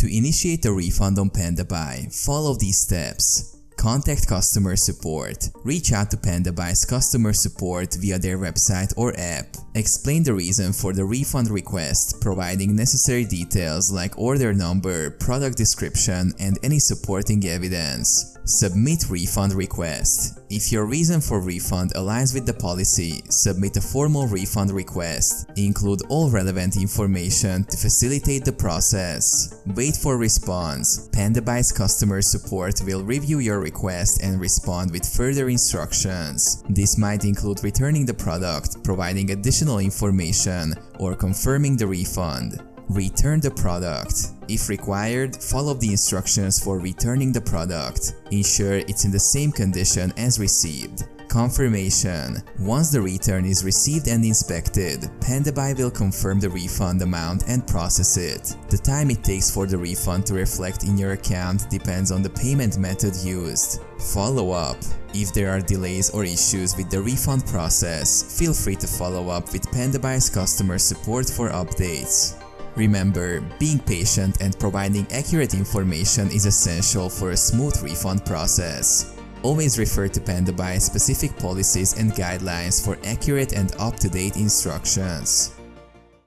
To initiate a refund on Pandabuy, follow these steps. Contact customer support. Reach out to Pandabuy's customer support via their website or app. Explain the reason for the refund request, providing necessary details like order number, product description, and any supporting evidence. Submit refund request. If your reason for refund aligns with the policy, submit a formal refund request. Include all relevant information to facilitate the process. Wait for response. Pandabuy's customer support will review your request and respond with further instructions. This might include returning the product, providing additional information, or confirming the refund. Return the product. If required, follow the instructions for returning the product. Ensure it's in the same condition as received. Confirmation. Once the return is received and inspected, Pandabuy will confirm the refund amount and process it. The time it takes for the refund to reflect in your account depends on the payment method used. Follow up. If there are delays or issues with the refund process, feel free to follow up with Pandabuy's customer support for updates. Remember, being patient and providing accurate information is essential for a smooth refund process. Always refer to Pandabuy's specific policies and guidelines for accurate and up-to-date instructions.